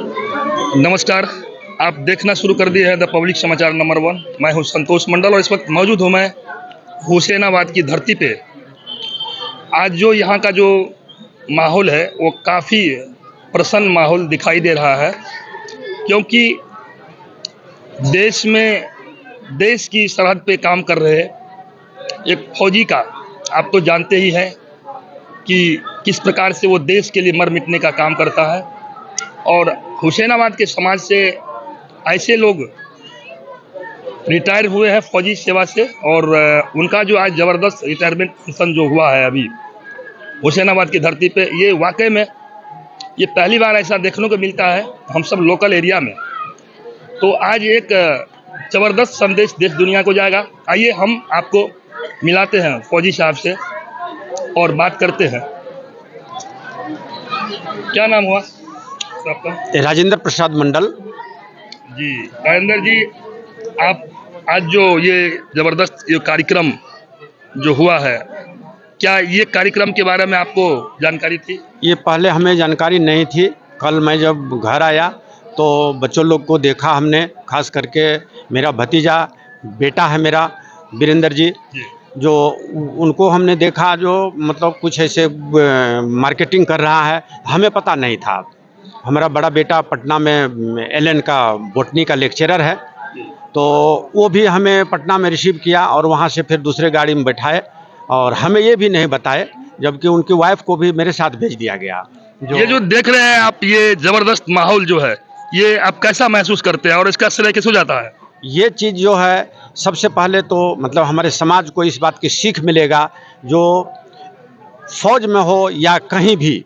नमस्कार। आप देखना शुरू कर दिए हैं द पब्लिक समाचार नंबर 1। मैं हूं संतोष मंडल और इस वक्त मौजूद हूं मैं हुसैनाबाद की धरती पे। आज जो यहाँ का जो माहौल है वो काफ़ी प्रसन्न माहौल दिखाई दे रहा है, क्योंकि देश की सरहद पे काम कर रहे एक फौजी का आप तो जानते ही हैं कि किस प्रकार से वो देश के लिए मर मिटने का काम करता है। और हुसैनाबाद के समाज से ऐसे लोग रिटायर हुए हैं फौजी सेवा से, और उनका जो आज ज़बरदस्त रिटायरमेंट फंक्शन जो हुआ है अभी हुसैनाबाद की धरती पे, ये वाकई में ये पहली बार ऐसा देखने को मिलता है हम सब लोकल एरिया में। तो आज एक ज़बरदस्त संदेश देश दुनिया को जाएगा। आइए हम आपको मिलाते हैं फौजी साहब से और बात करते हैं। क्या नाम हुआ आपका? राजेंद्र प्रसाद मंडल जी। राजेंद्र जी, आप आज जो ये ज़बरदस्त ये कार्यक्रम जो हुआ है, क्या ये कार्यक्रम के बारे में आपको जानकारी थी? ये पहले हमें जानकारी नहीं थी। कल मैं जब घर आया तो बच्चों लोग को देखा हमने, खास करके मेरा भतीजा बेटा है मेरा वीरेंद्र जी, जो उनको हमने देखा जो मतलब कुछ ऐसे मार्केटिंग कर रहा है, हमें पता नहीं था। हमारा बड़ा बेटा पटना में एलएन का बॉटनी का लेक्चरर है, तो वो भी हमें पटना में रिसीव किया और वहाँ से फिर दूसरे गाड़ी में बैठाए और हमें ये भी नहीं बताए, जबकि उनकी वाइफ को भी मेरे साथ भेज दिया गया। ये जो देख रहे हैं आप, ये ज़बरदस्त माहौल जो है, ये आप कैसा महसूस करते हैं और इसका श्रेय किसको जाता है? ये चीज़ जो है, सबसे पहले तो मतलब हमारे समाज को इस बात की सीख मिलेगा, जो फौज में हो या कहीं भी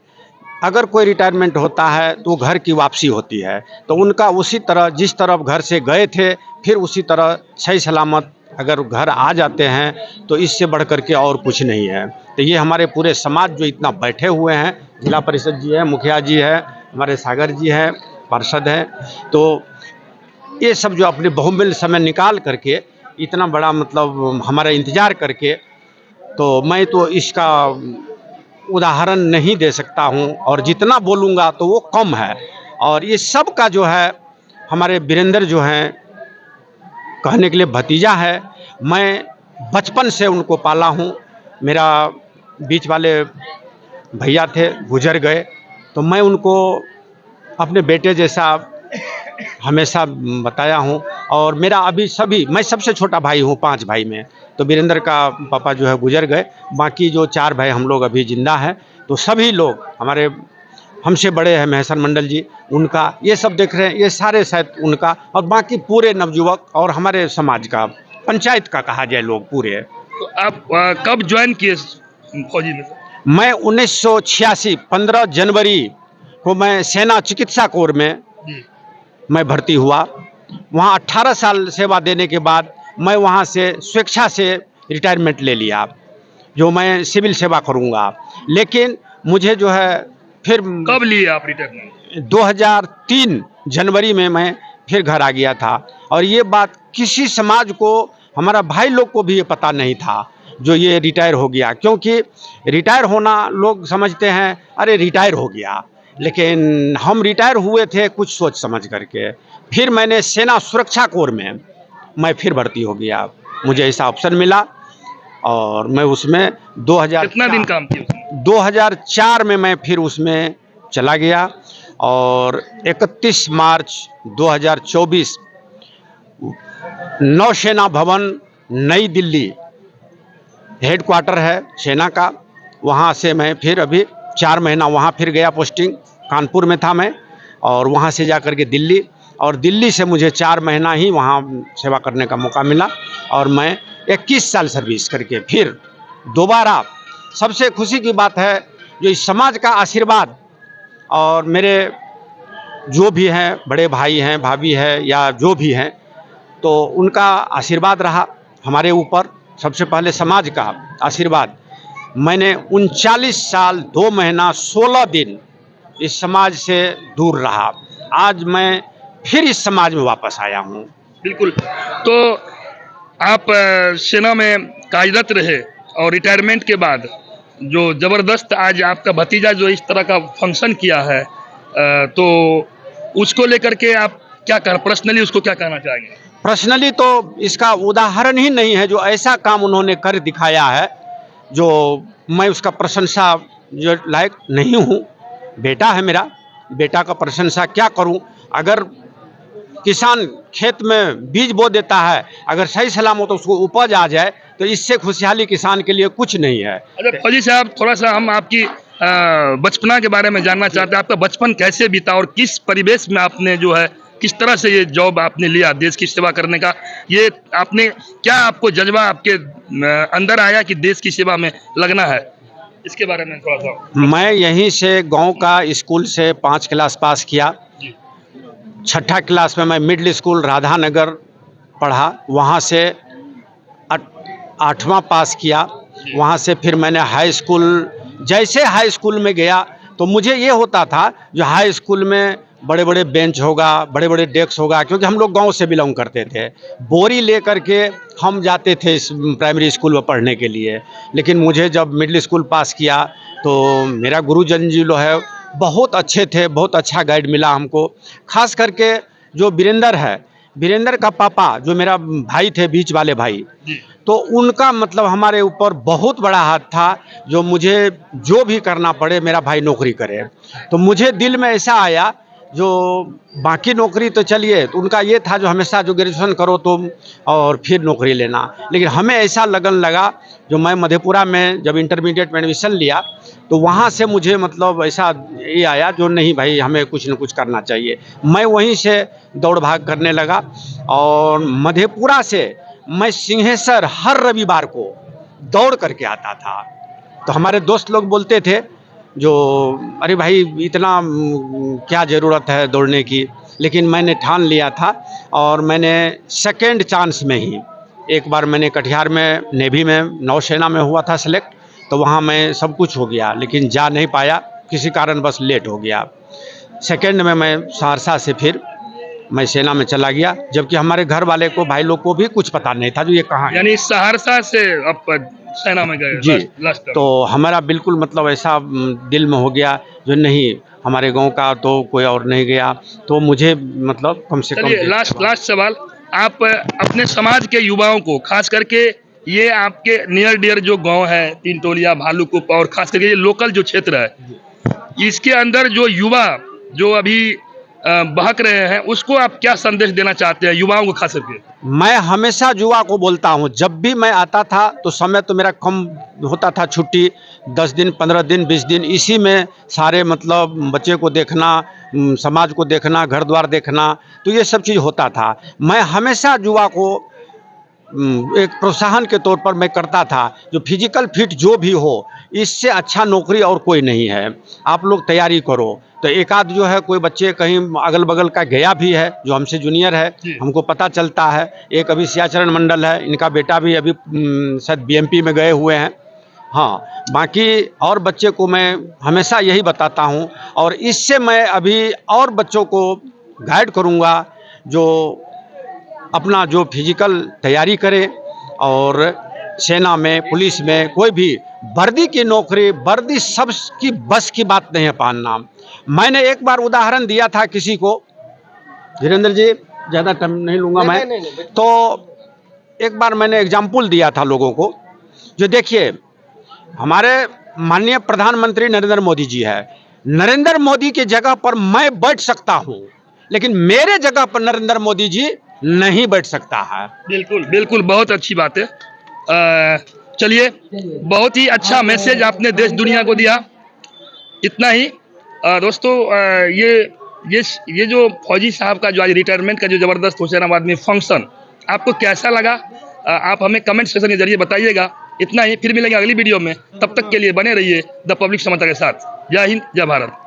अगर कोई रिटायरमेंट होता है तो घर की वापसी होती है। तो उनका उसी तरह जिस तरफ घर से गए थे फिर उसी तरह सही सलामत अगर घर आ जाते हैं तो इससे बढ़ कर के और कुछ नहीं है। तो ये हमारे पूरे समाज जो इतना बैठे हुए हैं, जिला परिषद जी है, मुखिया जी है, हमारे सागर जी हैं, पार्षद हैं, तो ये सब जो अपने बहुमूल्य समय निकाल करके इतना बड़ा मतलब हमारा इंतज़ार करके, तो मैं तो इसका उदाहरण नहीं दे सकता हूं और जितना बोलूँगा तो वो कम है। और ये सब का जो है हमारे वीरेंद्र जो हैं, कहने के लिए भतीजा है, मैं बचपन से उनको पाला हूं। मेरा बीच वाले भैया थे, गुजर गए, तो मैं उनको अपने बेटे जैसा हमेशा बताया हूं। और मेरा अभी मैं सबसे छोटा भाई हूं 5 भाई में, तो वीरेंद्र का पापा जो है गुजर गए, बाकी जो 4 भाई हम लोग अभी जिंदा हैं। तो सभी लोग हमारे हमसे बड़े हैं महसन मंडल जी, उनका ये सब देख रहे हैं, ये सारे शायद उनका, और बाकी पूरे नवयुवक और हमारे समाज का, पंचायत का कहा जाए लोग पूरे। तो आप कब ज्वाइन किए फौजी में? मैं 1986 15 जनवरी को मैं सेना चिकित्सा कोर में मैं भर्ती हुआ। वहाँ 18 साल सेवा देने के बाद मैं वहाँ से स्वेच्छा से रिटायरमेंट ले लिया, जो मैं सिविल सेवा करूँगा। लेकिन मुझे जो है फिर कब लिए आप रिटायरमेंट? 2003 जनवरी में मैं फिर घर आ गया था। और ये बात किसी समाज को, हमारा भाई लोग को भी ये पता नहीं था जो ये रिटायर हो गया, क्योंकि रिटायर होना लोग समझते हैं अरे रिटायर हो गया, लेकिन हम रिटायर हुए थे कुछ सोच समझ करके। फिर मैंने सेना सुरक्षा कोर में मैं फिर भर्ती हो गया, मुझे ऐसा अवसर मिला और मैं उसमें 2000 कितना दिन काम किया? 2004 में मैं फिर उसमें चला गया और 31 मार्च 2024 नौसेना भवन नई दिल्ली हेडक्वार्टर है सेना का, वहाँ से मैं फिर अभी 4 महीना वहाँ फिर गया, पोस्टिंग कानपुर में था मैं, और वहाँ से जा कर के दिल्ली, और दिल्ली से मुझे 4 महीना ही वहाँ सेवा करने का मौका मिला और मैं 21 साल सर्विस करके फिर दोबारा। सबसे खुशी की बात है जो इस समाज का आशीर्वाद और मेरे जो भी हैं बड़े भाई हैं, भाभी है या जो भी हैं, तो उनका आशीर्वाद रहा हमारे ऊपर। सबसे पहले समाज का आशीर्वाद। मैंने 39 साल 2 महीना 16 दिन इस समाज से दूर रहा, आज मैं फिर इस समाज में वापस आया हूँ। बिल्कुल। तो आप सेना में कार्यरत रहे और रिटायरमेंट के बाद जो ज़बरदस्त आज आपका भतीजा जो इस तरह का फंक्शन किया है, तो उसको लेकर के आप क्या कर पर्सनली उसको क्या कहना चाहेंगे? पर्सनली तो इसका उदाहरण ही नहीं है, जो ऐसा काम उन्होंने कर दिखाया है, जो मैं उसका प्रशंसा जो लायक नहीं हूँ। बेटा है मेरा, बेटा का प्रशंसा क्या करूँ? अगर किसान खेत में बीज बो देता है, अगर सही सलामत उसको उपज आ जाए, तो इससे खुशहाली किसान के लिए कुछ नहीं है। अच्छा फौजी साहब, थोड़ा सा हम आपकी बचपना के बारे में जानना चाहते हैं। आपका बचपन कैसे बीता और किस परिवेश में आपने जो है किस तरह से ये जॉब आपने लिया देश की सेवा करने का? ये आपने क्या आपको जज्बा आपके अंदर आया कि देश की सेवा में लगना है? इसके बारे में थोड़ा सा। मैं यहीं से गांव का स्कूल से 5 क्लास पास किया। जी। 6ठा क्लास में मैं मिडिल स्कूल राधानगर पढ़ा, वहाँ से 8वां पास किया। वहाँ से फिर मैंने हाई स्कूल, जैसे हाई स्कूल में गया तो मुझे ये होता था जो हाई स्कूल में बड़े बड़े बेंच होगा, बड़े बड़े डेस्क होगा, क्योंकि हम लोग गांव से बिलोंग करते थे। बोरी लेकर के हम जाते थे इस प्राइमरी स्कूल में पढ़ने के लिए। लेकिन मुझे जब मिडिल स्कूल पास किया तो मेरा गुरुजन जी जो है बहुत अच्छे थे, बहुत अच्छा गाइड मिला हमको। खास करके जो वीरेंद्र है, वीरेंद्र का पापा जो मेरा भाई थे, बीच वाले भाई, तो उनका मतलब हमारे ऊपर बहुत बड़ा हाथ था, जो मुझे जो भी करना पड़े मेरा भाई नौकरी करे। तो मुझे दिल में ऐसा आया, जो बाकी नौकरी तो चलिए, तो उनका ये था जो हमेशा जो ग्रेजुएशन करो तुम और फिर नौकरी लेना। लेकिन हमें ऐसा लगन लगा, जो मैं मधेपुरा में जब इंटरमीडिएट में एडमिशन लिया तो वहाँ से मुझे मतलब ऐसा ये आया जो नहीं भाई, हमें कुछ न कुछ करना चाहिए। मैं वहीं से दौड़ भाग करने लगा और मधेपुरा से मैं सिंहेश्वर हर रविवार को दौड़ करके आता था। तो हमारे दोस्त लोग बोलते थे जो, अरे भाई इतना क्या ज़रूरत है दौड़ने की। लेकिन मैंने ठान लिया था और मैंने सेकेंड चांस में ही, एक बार मैंने कटिहार में नेवी में नौसेना में हुआ था सेलेक्ट, तो वहाँ मैं सब कुछ हो गया, लेकिन जा नहीं पाया किसी कारण, बस लेट हो गया। सेकेंड में मैं सहरसा से फिर मैं सेना में चला गया, जबकि हमारे घर वाले को, भाई लोग को भी कुछ पता नहीं था जो ये कहाँ है। यानी सहरसा से आप सेना में गए? जी। लास्ट तो हमारा बिल्कुल मतलब ऐसा दिल में हो गया जो नहीं, हमारे गांव का तो कोई और नहीं गया, तो मुझे मतलब कम से कम। चलिए लास्ट सवाल, आप अपने समाज के युवाओं को, खास करके ये आपके नियर डियर जो गांव है, तीन टोलिया, भालूकुप, और खास करके ये लोकल जो क्षेत्र है, इसके अंदर जो युवा जो अभी बहक रहे हैं, उसको आप क्या संदेश देना चाहते हैं युवाओं को खास करके? मैं हमेशा युवा को बोलता हूँ, जब भी मैं आता था तो समय तो मेरा कम होता था, छुट्टी 10 दिन, 15 दिन, 20 दिन, इसी में सारे मतलब बच्चे को देखना, समाज को देखना, घर द्वार देखना, तो ये सब चीज़ होता था। मैं हमेशा युवा को एक प्रोत्साहन के तौर पर मैं करता था, जो फिजिकल फिट जो भी हो, इससे अच्छा नौकरी और कोई नहीं है, आप लोग तैयारी करो। तो एक आध जो है कोई बच्चे कहीं अगल बगल का गया भी है, जो हमसे जूनियर है, हमको पता चलता है। एक अभी सियाचरण मंडल है, इनका बेटा भी अभी शायद बीएमपी में गए हुए हैं। हाँ, बाकी और बच्चे को मैं हमेशा यही बताता हूँ, और इससे मैं अभी और बच्चों को गाइड करूँगा जो अपना जो फिजिकल तैयारी करे, और सेना में, पुलिस में, कोई भी वर्दी की नौकरी, वर्दी सबकी बस की बात नहीं है पहनना। मैंने एक बार उदाहरण दिया था किसी को, धीरेन्द्र जी ज़्यादा टाइम नहीं लूँगा मैं, तो एक बार मैंने एग्जाम्पल दिया था लोगों को, जो देखिए हमारे माननीय प्रधानमंत्री नरेंद्र मोदी जी है, नरेंद्र मोदी की जगह पर मैं बैठ सकता हूँ, लेकिन मेरे जगह पर नरेंद्र मोदी जी नहीं बैठ सकता है। बिल्कुल बिल्कुल, बहुत अच्छी बात है। चलिए, बहुत ही अच्छा मैसेज आपने देश दुनिया को दिया। इतना ही दोस्तों, ये जो फौजी साहब का जो आज रिटायरमेंट का जो ज़बरदस्त होशंगाबाद में फंक्शन, आपको कैसा लगा? आप हमें कमेंट सेक्शन के जरिए बताइएगा। इतना ही, फिर मिलेंगे अगली वीडियो में। तब तक के लिए बने रहिए द पब्लिक समाचार के साथ। जय हिंद, जय भारत।